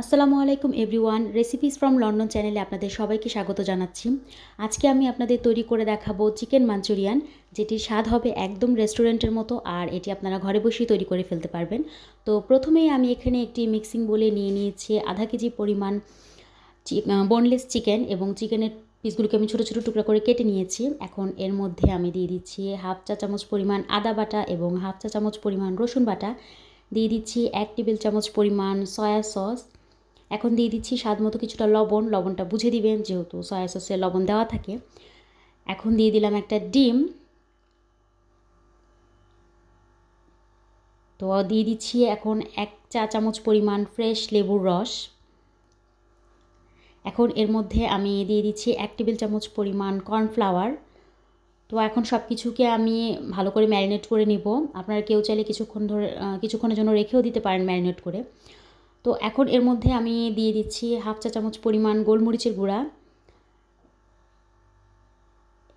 আসসালামু আলাইকুম everyone, recipes from London চ্যানেলে আপনাদের সবাইকে স্বাগত জানাচ্ছি। আজকে আমি আপনাদের তৈরি করে দেখাবো চিকেন মাঞ্চুরিয়ান, যেটির স্বাদ হবে একদম রেস্টুরেন্টের মতো, আর এটি আপনারা ঘরে বসেই তৈরি করে ফেলতে পারবেন। তো প্রথমেই আমি এখানে একটি মিক্সিং বোলে নিয়ে নিয়েছি আধা কেজি পরিমাণ বোনলেস চিকেন, এবং চিকেনের পিসগুলোকে আমি ছোটো ছোটো টুকরা করে কেটে নিয়েছি। এখন এর মধ্যে আমি দিয়ে দিচ্ছি হাফ চা চামচ পরিমাণ আদা বাটা এবং হাফ চা চামচ পরিমাণ রসুন বাটা, দিয়ে দিচ্ছি 1 টেবিল চামচ পরিমাণ সয়া সস। এখন দিয়ে দিচ্ছি স্বাদ মতো কিছুটা লবণ, লবণটা বুঝে দিবেন যেহেতু সয়া সসে লবণ দেওয়া থাকে। এখন দিয়ে দিলাম একটা ডিম, তো দিয়ে দিচ্ছি এখন 1 চা চামচ পরিমাণ ফ্রেশ লেবুর রস। এখন এর মধ্যে আমি দিয়ে দিচ্ছি 1 টেবিল চামচ পরিমাণ কর্নফ্লাওয়ার। তো এখন সব কিছুকে আমি ভালো করে ম্যারিনেট করে নিব। আপনারা কেউ চাইলে কিছুক্ষণের জন্য রেখেও দিতে পারেন ম্যারিনেট করে। তো এখন এর মধ্যে আমি দিয়ে দিচ্ছি হাফ চা চামচ পরিমাণ গোলমরিচের গুঁড়া।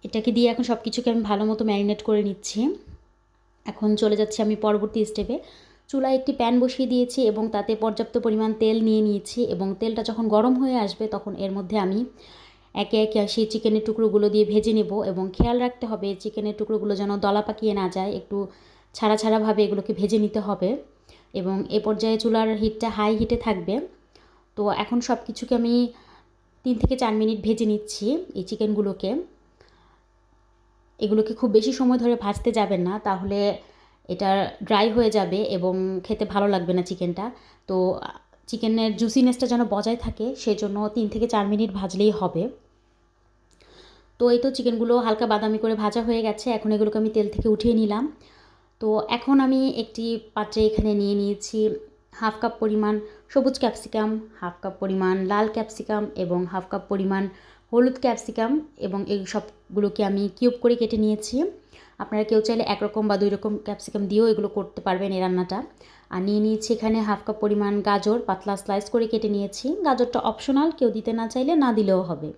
এটাকে দিয়ে এখন সব কিছুকে আমি ভালো মতো ম্যারিনেট করে নিচ্ছি। এখন চলে যাচ্ছি আমি পরবর্তী স্টেপে। চুলায় একটি প্যান বসিয়ে দিয়েছি এবং তাতে পর্যাপ্ত পরিমাণ তেল নিয়ে নিয়েছি, এবং তেলটা যখন গরম হয়ে আসবে তখন এর মধ্যে আমি একে একে সেই চিকেনের টুকরোগুলো দিয়ে ভেজে নেব, এবং খেয়াল রাখতে হবে চিকেনের টুকরোগুলো যেন দলা পাকিয়ে না যায়, একটু ছাড়া ছাড়াভাবে এগুলোকে ভেজে নিতে হবে, এবং এ পর্যায়ে চুলার হিটটা হাই হিটে থাকবে। তো এখন সব কিছুকে আমি 3 থেকে 4 মিনিট ভেজে নিচ্ছি এই চিকেনগুলোকে। এগুলোকে খুব বেশি সময় ধরে ভাজতে যাবেন না, তাহলে এটা ড্রাই হয়ে যাবে এবং খেতে ভালো লাগবে না চিকেনটা। তো চিকেনের জুসিনেসটা যেন বজায় থাকে সেজন্য 3 থেকে 4 মিনিট ভাজলেই হবে। তো এই তো চিকেনগুলো হালকা বাদামি করে ভাজা হয়ে গেছে, এখন এগুলোকে আমি তেল থেকে উঠিয়ে নিলাম। তো এখন আমি একটি পাত্রে এখানে নিয়ে নিয়েছি হাফ কাপ পরিমাণ সবুজ ক্যাপসিকাম, হাফ কাপ পরিমাণ লাল ক্যাপসিকাম এবং হাফ কাপ পরিমাণ হলুদ ক্যাপসিকাম, এবং এই সবগুলোকে আমি কিউব করে কেটে নিয়েছি। আপনারা কেউ চাইলে একরকম বা 2 রকম ক্যাপসিকাম দিয়েও এগুলো করতে পারবেন এই রান্নাটা। আর নিয়ে নিয়েছি এখানে হাফ কাপ পরিমাণ গাজর, পাতলা স্লাইস করে কেটে নিয়েছি। গাজরটা অপশনাল, কেউ দিতে না চাইলে না দিলেও হবে।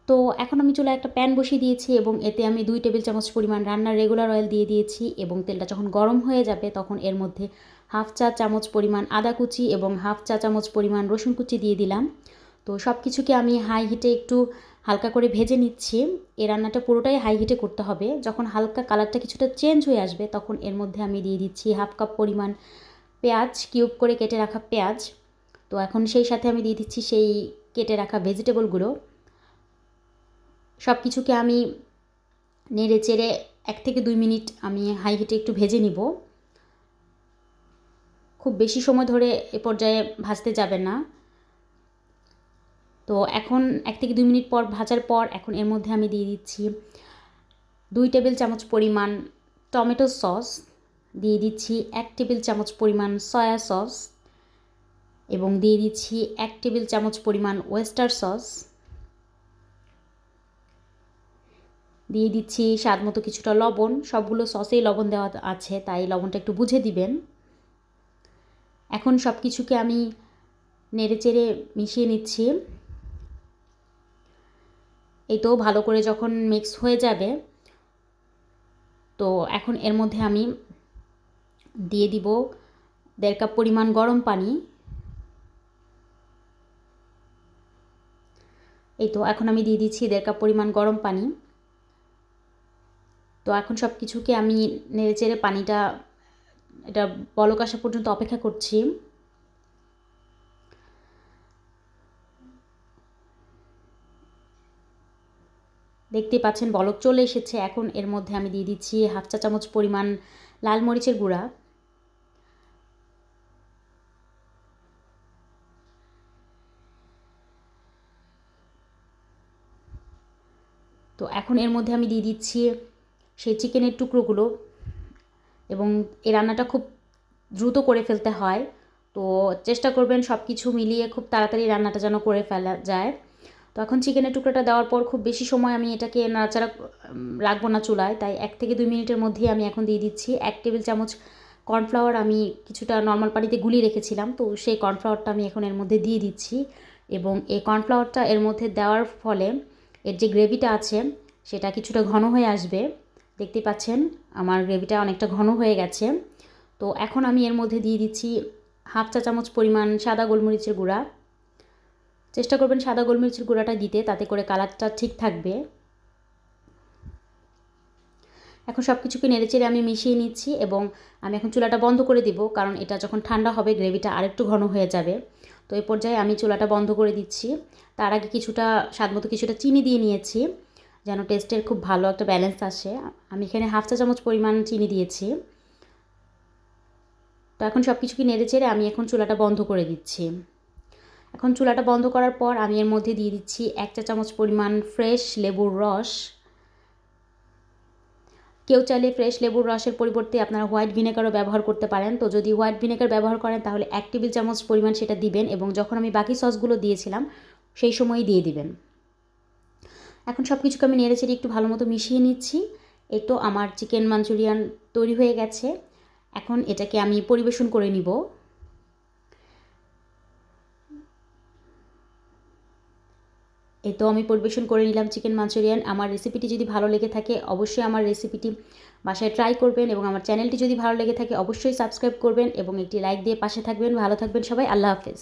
তো এখন আমি চুলায় একটা প্যান বসিয়ে দিয়েছি এবং এতে আমি 2 টেবিল চামচ পরিমাণ রান্নার রেগুলার অয়েল দিয়ে দিয়েছি, এবং তেলটা যখন গরম হয়ে যাবে তখন এর মধ্যে হাফ চা চামচ পরিমাণ আদা কুচি এবং হাফ চা চামচ পরিমাণ রসুন কুচি দিয়ে দিলাম। তো সব কিছুকে আমি হাই হিটে একটু হালকা করে ভেজে নিচ্ছি। এই রান্নাটা পুরোটাই হাই হিটে করতে হবে। যখন হালকা কালারটা কিছুটা চেঞ্জ হয়ে আসবে তখন এর মধ্যে আমি দিয়ে দিচ্ছি হাফ কাপ পরিমাণ পেঁয়াজ, কিউব করে কেটে রাখা পেঁয়াজ। তো এখন সেই সাথে আমি দিয়ে দিচ্ছি সেই কেটে রাখা ভেজিটেবলগুলো। সব কিছুকে আমি নেড়ে চেড়ে 1 থেকে 2 মিনিট আমি হাই হিটে একটু ভেজে নিব। খুব বেশি সময় ধরে এ পর্যায়ে ভাজতে যাবেন না। তো এখন 1 থেকে 2 মিনিট পর ভাজার পর এখন এর মধ্যে আমি দিয়ে দিচ্ছি 2 টেবিল চামচ পরিমাণ টমেটো সস, দিয়ে দিচ্ছি 1 টেবিল চামচ পরিমাণ সয়া সস, এবং দিয়ে দিচ্ছি 1 টেবিল চামচ পরিমাণ ওয়েস্টার সস, দিয়ে দিচ্ছি স্বাদ মতো কিছুটা লবণ। সবগুলো সসেই লবণ দেওয়া আছে, তাই লবণটা একটু বুঝে দিবেন। এখন সব কিছুকে আমি নেড়ে চেড়ে মিশিয়ে নিচ্ছি। এই তো ভালো করে যখন মিক্স হয়ে যাবে, তো এখন এর মধ্যে আমি দিয়ে দিব 1.5 কাপ পরিমাণ গরম পানি। এই তো এখন আমি দিয়ে দিচ্ছি 1.5 কাপ পরিমাণ গরম পানি। তো এখন সব কিছুকে আমি নেড়ে চেড়ে পানিটা এটা বলক আসা পর্যন্ত অপেক্ষা করছি। দেখতেই পাচ্ছেন বলক চলে এসেছে। এখন এর মধ্যে আমি দিয়ে দিচ্ছি হাফ চা চামচ পরিমাণ লাল মরিচের গুঁড়া। তো এখন এর মধ্যে আমি দিয়ে দিচ্ছি সেই চিকেনের টুকরোগুলো, এবং এই রান্নাটা খুব দ্রুত করে ফেলতে হয়। তো চেষ্টা করবেন সব কিছু মিলিয়ে খুব তাড়াতাড়ি রান্নাটা যেন করে ফেলা যায়। তো এখন চিকেনের টুকরোটা দেওয়ার পর খুব বেশি সময় আমি এটাকে নাড়াচাড়া রাখবো না চুলায়, তাই 1 থেকে 2 মিনিটের মধ্যেই আমি এখন দিয়ে দিচ্ছি 1 টেবিল চামচ কর্নফ্লাওয়ার। আমি কিছুটা নর্মাল পানিতে গুলিয়ে রেখেছিলাম, তো সেই কর্নফ্লাওয়ারটা আমি এখন এর মধ্যে দিয়ে দিচ্ছি, এবং এই কর্নফ্লাওয়ারটা এর মধ্যে দেওয়ার ফলে এর যে গ্রেভিটা আছে সেটা কিছুটা ঘন হয়ে আসবে। দেখতেই পাচ্ছেন আমার গ্রেভিটা অনেকটা ঘন হয়ে গেছে। তো এখন আমি এর মধ্যে দিয়ে দিচ্ছি হাফ চা চামচ পরিমাণ সাদা গোলমরিচের গুঁড়া। চেষ্টা করবেন সাদা গোলমরিচের গুঁড়াটা দিতে, তাতে করে কালারটা ঠিক থাকবে। এখন সব কিছুকে নেড়েচেড়ে আমি মিশিয়ে নিচ্ছি এবং আমি এখন চুলাটা বন্ধ করে দিব, কারণ এটা যখন ঠান্ডা হবে গ্রেভিটা আরেকটু ঘন হয়ে যাবে। তো এই পর্যায়ে আমি চুলাটা বন্ধ করে দিচ্ছি। তার আগে স্বাদমতো কিছুটা চিনি দিয়ে নিয়েছি, যেন টেস্টের খুব ভালো একটা ব্যালেন্স আসে। আমি এখানে হাফ চা চামচ পরিমাণ চিনি দিয়েছি। তো এখন সব কিছুকে নেড়েচেড়ে আমি এখন চুলাটা বন্ধ করে দিচ্ছি। এখন চুলাটা বন্ধ করার পর আমি এর মধ্যে দিয়ে দিচ্ছি 1 চা চামচ পরিমাণ ফ্রেশ লেবুর রস। কেউ চাইলে ফ্রেশ লেবুর রসের পরিবর্তে আপনারা হোয়াইট ভিনেগারও ব্যবহার করতে পারেন। তো যদি হোয়াইট ভিনেগার ব্যবহার করেন তাহলে 1 টেবিল চামচ পরিমাণ সেটা দিবেন এবং যখন আমি বাকি সসগুলো দিয়েছিলাম সেই সময়ই দিয়ে দিবেন। এখন সব কিছুকে আমি নেড়েচেড়ে একটু ভালো মতো মিশিয়ে নিচ্ছি। এই তো আমার চিকেন মাঞ্চুরিয়ান তৈরি হয়ে গেছে। এখন এটাকে আমি পরিবেশন করে নিব। এই তো আমি পরিবেশন করে নিলাম চিকেন মাঞ্চুরিয়ান। আমার রেসিপিটি যদি ভালো লেগে থাকে অবশ্যই আমার রেসিপিটি বাসায় ট্রাই করবেন এবং আমার চ্যানেলটি যদি ভালো লেগে থাকে অবশ্যই সাবস্ক্রাইব করবেন এবং একটি লাইক দিয়ে পাশে থাকবেন। ভালো থাকবেন সবাই। আল্লাহ হাফেজ।